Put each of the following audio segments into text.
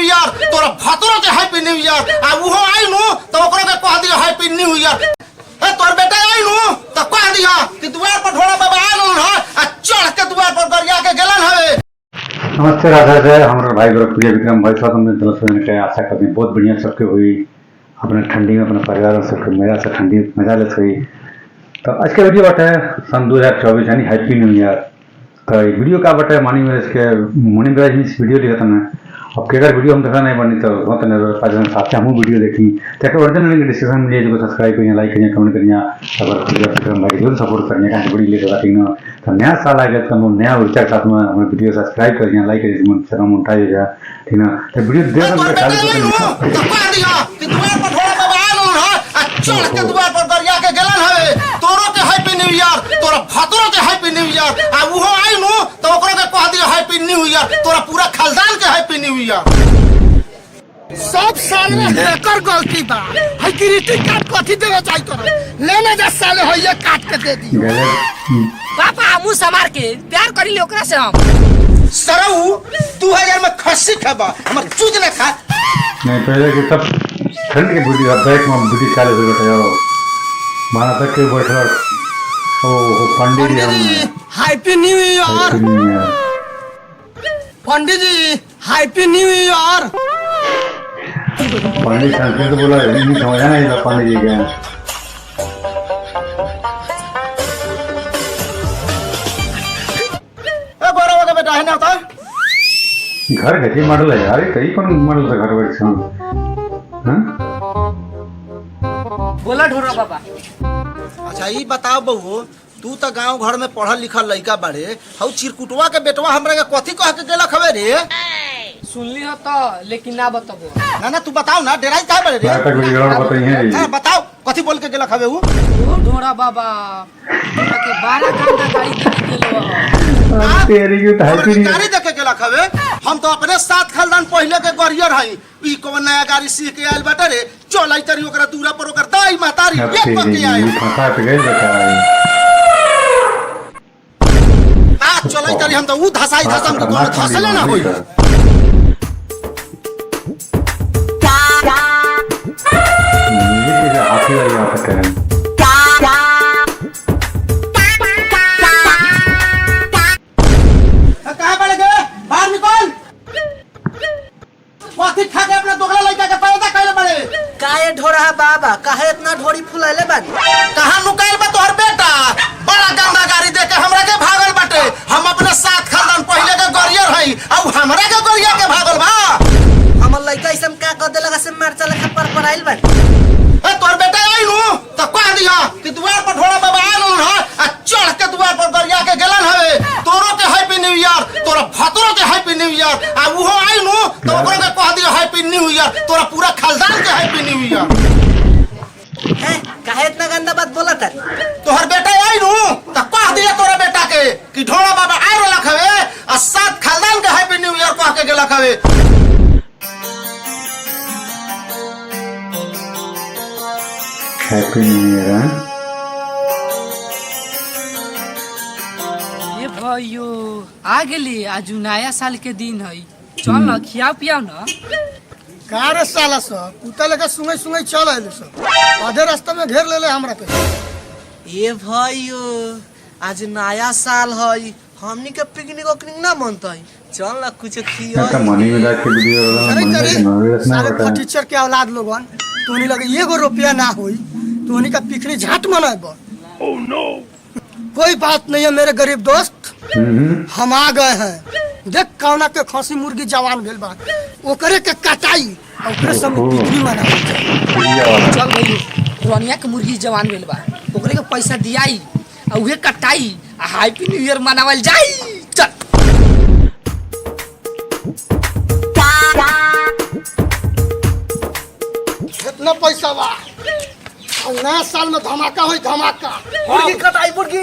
Year तोरा भतरो के हैप्पी न्यू ईयर आ उहो आई नु तो ओकरो के कह दियो हैप्पी न्यू ईयर। ए तोर बेटा आई नु तो कह दिया कि द्वार पर ढोला बाबा आलन ह आ चढ़ के द्वार पर गरिया के गेलन हवे। नमस्ते राधा जय हमारे भाई प्रिय विक्रम भाई स्वागत है दोस्तों के आशा करते हैं बहुत बढ़िया सबके हुई अपने ठंडी में अपने परिवार से मेरा से ठंडी मजा ले हुई। तो आज का वीडियो बटे सन 2024 यानी हैप्पी न्यू ईयर। तो वीडियो का बटे मॉर्निंग में इसके मॉर्निंग में वीडियो देखा था मैं अब केगर वीडियो हम देखा नहीं बनी तो साथ हम वीडियो देखी तो ओरिजिनल डिस्क्रिप्शन में जो सब्सक्राइब करिए लाइक करिए कमेंट करिए अगर विक्रम भाई जो सपोर्ट करने का वीडियो लेकर आती ना तो नया साल आ गया तो नया ऊर्जा के साथ में हमें वीडियो सब्सक्राइब करिए लाइक करिए चैनल उठाइएगा ठीक ना। तो वीडियो तोरा पूरा खानदान के हैप्पी न्यू ईयर। सब साल में एकर गलती बा है ग्रीटिंग कार्ड कथि देवे चाहि तोरा लेने जा साले होइए काट के दे दी पापा हमू समार के प्यार करी ले ओकरा से हम सरऊ 2000 में खस्सी खाबा हमर चूज न खा नहीं पहले कि तब ठंड के वीडियो बैक में वीडियो चालू हो गया माना तक के बैठा ओ पंडित जी हम हैप्पी न्यू ईयर पंडित जी हैप्पी न्यू ईयर। पंडित संस्कृत बोला नहीं समझा नहीं था पंडित जी क्या गोरा का बेटा है ना था घर कैसे मॉडल है यार कई कौन मॉडल था घर बैठ हां बोला ढोरा बाबा। अच्छा ये बताओ बहू तू तो गांव घर में पढ़ल लिखल लड़का बाड़े हऊ चिरकुटवा के बेटवा हमरा के कथि कह के गेला खबे रे सुनली हो तो लेकिन ना बताबो ना ना तू बताओ ना डेराई का बाड़े रे हां बताओ कथि बोल के गेला खबे ऊ ढोरा बाबा के 12 घंटा गाड़ी देके गेलो तेरी की हैप्पी गाड़ी देके गेला खबे हम तो अपने साथ खानदान पहले के गरियर हई ई कोन नया गाड़ी सीख के आइल बाटे रे चलाई तरी ओकरा दूरा पर ओकर दाई मातारी एक पक्की आई फंसा पे गई बेटा आ चलाई तरी हम तो ऊ धसाई धसम के कोनो धसले ना होई ये आखिरी वाली बात करें कहां पड़ गए बाहर निकल कथि खा के अपना दोगला लड़का के पैदा कइले बड़े काहे ढोरा बाबा काहे इतना ढोरी फुलाइले बानी कहां लुकाइल बा तोहर बेटा बड़ा गंदा गाड़ी देके हमरा के भागल बाटे हम अपने साथ खानदान पहले के गरियर हई अब हमरा के गरिया के भागल बा हमर लइका ऐसन का कर देलगा से मार चले खपर पर आइल बानी ए तोहर बेटा आई नु त कह दिया कि द्वार पर ढोला बाबा आलन ह आ चढ़ के द्वार पर गरिया के गेलन हवे तोरो के हैप्पी न्यू ईयर तोरा भतरो के हैप्पी न्यू ईयर आ उहो आई नु तो ओकरो के कह दिया हैप्पी न्यू ईयर तोरा पूरा खानदान के हैप्पी न्यू ईयर। है काहे इतना गंदा बात बोलत है तोहर बेटा आई नु त कह दिया तोरा बेटा के कि ढोला बाबा आइ रहल हवे आ साथ खानदान के हैप्पी न्यू ईयर कह के गेला हवे। हैप्पी न्यू ईयर ये भाइयो आ गेली आज नया साल के दिन है चल ना खिया पिया ना कार साला सब कुत्ता लेके सुंगे सुंगे चल आइल सब आधे रास्ते में घेर लेले हमरा के। ये भाइयो आज नया साल है हमनी के पिकनिक ओकनिक ना मनतई चल ना कुछ खिया का मनी में जाके वीडियो अरे मन करे में नॉलेज ना सारे बता टीचर के औलाद लोगन तोनी लगे एगो रुपया ना होई तोनी का पिकनिक झाट मनाइबो। ओह नो कोई बात नहीं है मेरे गरीब दोस्त हम आ गए हैं देख कौना के खसी मुर्गी जवान भेल बा ओकरे के कटाई और ओकरे सब पिकनिक मनाई चल गई रोनिया के मुर्गी जवान भेल बा ओकरे के पैसा दियाई आ उहे कटाई आ हैप्पी न्यू ईयर मनावल जाई चल कितना पैसा बा और नया साल में धमाका होई धमाका मुर्गी कटाई मुर्गी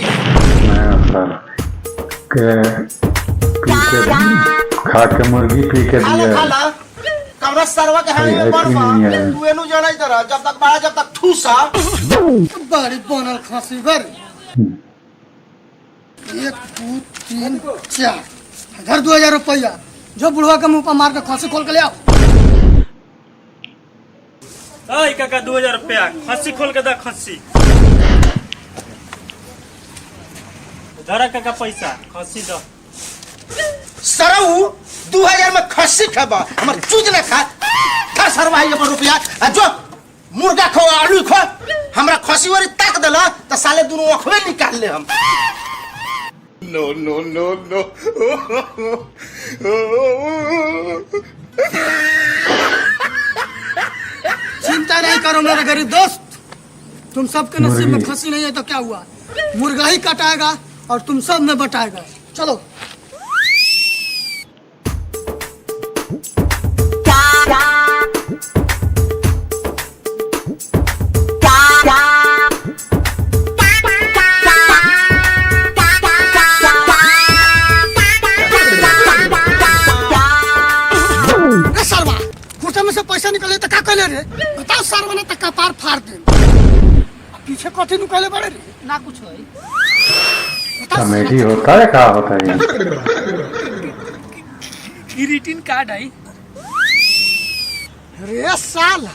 नया साल के पी के खा के मुर्गी पी के दिया खाला कमरा सरवा के है बरवा तू एनु जानै जरा जब तक बड़ा जब तक ठूसा बड़ी बनल खांसी घर 1 2 3 4 घर 2000 रुपया जो बुढ़वा के मुंह पर मार के खसी खोल के ले आओ। ओए काका 2000 रुपया खस्सी खोल के दा खस्सी। धरा काका पैसा खस्सी दो। सरऊ 2000 में खस्सी खाबा हमर चूज न खा खा सरवा ये रुपया आ जो मुर्गा खो आलू खो हमरा खस्सी वाली ताक देला त साले दोनों अखवे निकाल ले हम। नो नो नो नो चिंता नहीं करो मेरे गरीब दोस्त, तुम सबके नसीब में खस्सी नहीं है तो क्या हुआ, मुर्गा ही कटाएगा और तुम सब में बटाएगा। चलो पैसा निकले तो का कहले रे, बताओ सरवा ने तक कपार फाड़ दे। पीछे कथी निकले बड़े रे, ना कुछ होई। कमेटी होता है क्या होता है? ग्रीटिंग कार्ड है। रे साल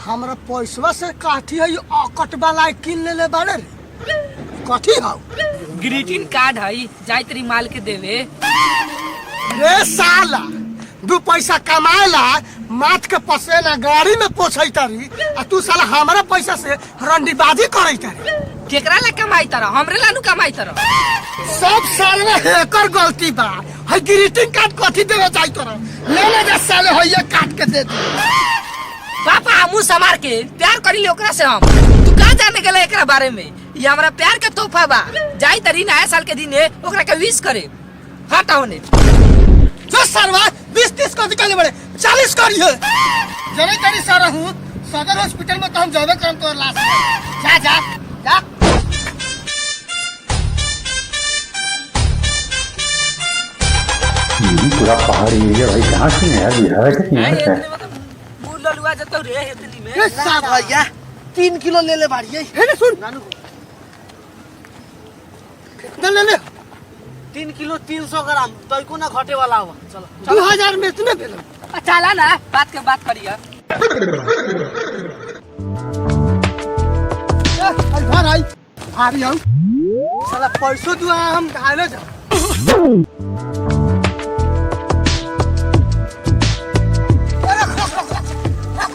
हमरा पैसवा से काठी है अकट वाला किन ले बड़े रे, कथी हाउ? ग्रीटिंग कार्ड है, जाई तेरी माल के देवे। रे साला 2 पैसा कमाएला माथ के पसेला गाड़ी में पोछई तारी आ तू साला हमारा पैसा से रंडीबाजी करई तारी। केकरा ले कमाई तरह, हमरे लानु कमाई तरह। सब साल में हेकर गलती बा। है ग्रीटिंग कार्ड कथी देवे जाई तोरा, ले ले जा साले होइए काट के दे दे। पापा हमू समार के प्यार करी ओकरा से हम। तू का जाने गेले एकरा बारे में, ये हमरा प्यार के तोहफा बा। जाई तरी नया साल के दिन ओकरा के विश करे। हटाओ ने जो सरवा 20-30 को निकाले बड़े 40 करिए। जरे तेरी सारा हूँ सदर हॉस्पिटल में तो हम जावे करम तोर लाश। जा जा जा। पूरा पहाड़ी एरिया भाई कहाँ से है बिहार के किनारे नहीं है। इतने बुल लुआ जतो रे इतनी में। ये साहब भैया 3 किलो ले ले बाड़ी है ना, सुन नानू कितना ले ले 3 किलो 300 ग्राम तो को ना घटे वाला हुआ। चलो 2000 में इतने भेल। चला ना बात के बात करिए। घर आई आ रही हूँ साला पैसों दुआ हम ढाले जा।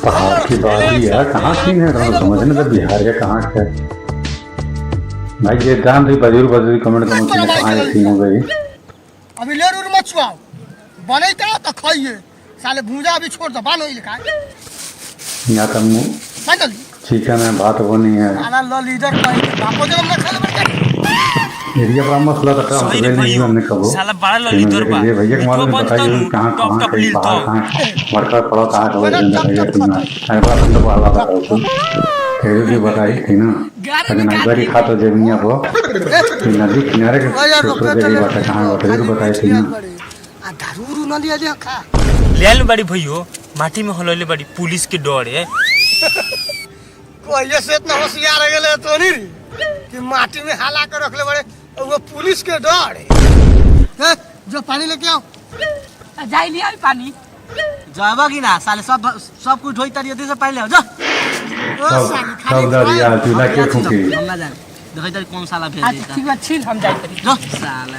पहाड़ की बात यार कहाँ की है, समझने तो बिहार के कहाँ है भाई। ये दाम भी बजूर कमेंट करो कि कहाँ रहती हो गई। अभी ले रूर मत छुआओ, बने तो खाइए साले भूजा अभी छोड़ दो बानो ही लिखा यहाँ का साइकिल चिकन है भात वो नहीं है। साला लो लीडर कोई बापो जब ना खाने पड़ता एरिया पर मसला कटा हो गया नहीं हमने कबो साला बड़ा लॉली दौर बा। ये भैया के मालूम बताइए कहाँ कहाँ कहीं बाहर कहाँ वर्कर पड़ा कहाँ कहाँ भैया तुमने अरे बड़ा बंदा को आला बताओ तुम खेल भी बताई थी ना, लेकिन अगली खा तो जमीनिया को नदी किनारे के दूसरे जगह बात कहाँ बताइए बताई थी ना। आ दारू ना लिया जा खा ले आलू बड़ी भैयो माटी में हलौले बड़ी पुलिस के डर है। कोई से इतना होशियार हो गए तो नहीं कि माटी में हाला कर रख ले बड़े वो पुलिस के डर है। जो पानी लेके आओ। जाई लिया पानी जाबा की ना साले सब कुछ होई तरी से पहले हो जा। सब दरिया चूल्हा के ठुकी हम ना जाने देखै तरी कौन साला भेज देता। ठीक बा छील हम जाई तरी जो साले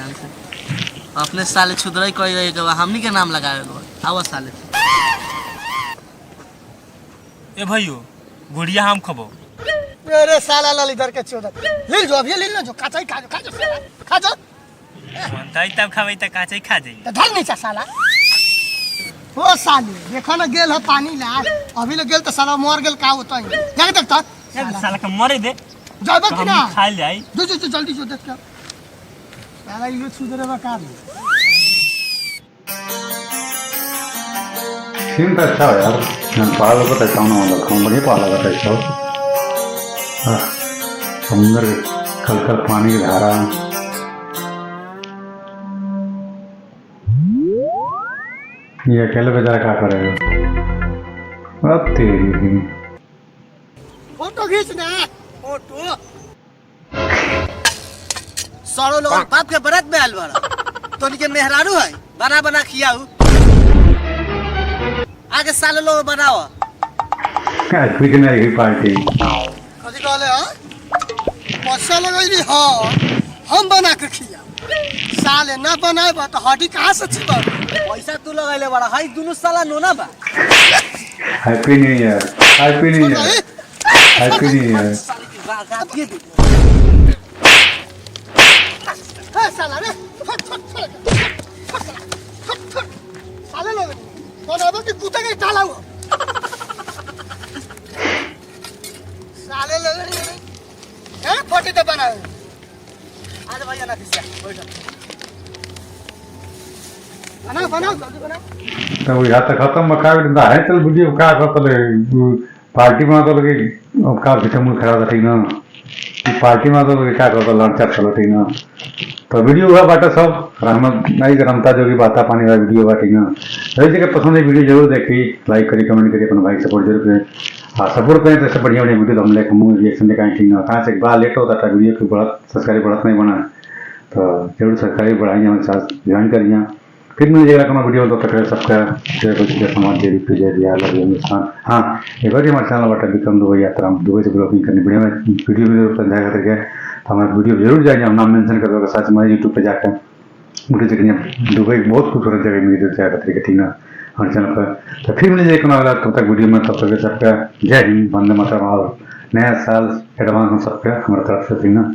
अपने साले छुदराई कह रहे के हमनी के नाम लगावे गो आवा साले। ए भैयो गुड़िया हम खबो। अरे साला ललिधर के चोदर ले जो अभी ले लो जो काचाई खा जो साला खा जो मनताई तब खावे त काचे खा जाई। तो धर नीचा साला ओ साली देखो ना गेल है पानी ला अभी ले गेल तो साला मर गेल का होता है जाके देख तो साला के मरे दे जाबा तो कि ना हम खा जाई। जो जो जल्दी जो देख क्या साला ये सुधरे बा का सीन तो अच्छा है यार, मैं पहाड़ को तक ना वाला हम बढ़िया पहाड़ का टाइप हो। समुद्र कल कल पानी की धारा ये अकेले बेचारा क्या करेगा। अब तेरी फोटो खींचना फोटो सारो लोग बाप के बरात में आल बाड़ा तो के मेहरारू है बना बना खियाऊ आगे साले लोग बनाओ आज कुछ नहीं हुई पार्टी कथी कहले हां पैसा लगैली हां हम बना के खिया साले ना बनाए बा तो हड्डी कहां से छिपा पैसा तू लगैले बड़ा हाई दुनु साला नोना बा happy new year happy new year happy new year साले की गात ये दे ए साला रे फट फट फट साले लोग बनाबे कि कुत्ते के डालाऊ साले लोग हैं फटे तो बनाए आज भैया ना खिसिया बैठ बनाओ बनाओ जल्दी बनाओ तो यहाँ तक खत्म मका है चल वीडियो का करतले पार्टी में तो लगे का भितर मुंह खराब था ठीक ना पार्टी में तो लगे क्या करता लड़चा चलो ठीक ना तो वीडियो हुआ बाटा सब रहमत नहीं रमता जो की बाता पानी वाला वीडियो बाटी ना रही जगह पसंद है वीडियो जरूर देखी लाइक करी कमेंट करी अपना भाई सपोर्ट जरूर करें हाँ सपोर्ट करें तो सब बढ़िया बढ़िया वीडियो तो हम लेकर मुँह रिएक्शन दिखाएं ठीक ना कहाँ से एक बार लेट होता था वीडियो की बढ़त सब्सक्राइब बढ़त नहीं बना तो जरूर सब्सक्राइब बढ़ाइए हमारे साथ ज्वाइन करिए फिर मिल जाएगा अपना वीडियो तो तक सबका समाज जय जय दिया लगे हिंदुस्तान हाँ एक बार हमारे चैनल बटा विक्रम दुबई यात्रा हम दुबई से ब्लॉगिंग करनी वीडियो पर जाकर करके तो हमारे वीडियो जरूर जाएंगे हम नाम मेंशन कर दोगे साथ हमारे यूट्यूब पे जाकर वीडियो देखिए दुबई बहुत खूबसूरत जगह वीडियो जाकर करके ठीक ना हमारे चैनल पर तो फिर मिल जाएगा अगला तब तक वीडियो में तब तक सबका जय हिंद वंदे मातरम और नया साल एडवांस हम सबका हमारे तरफ से ठीक ना।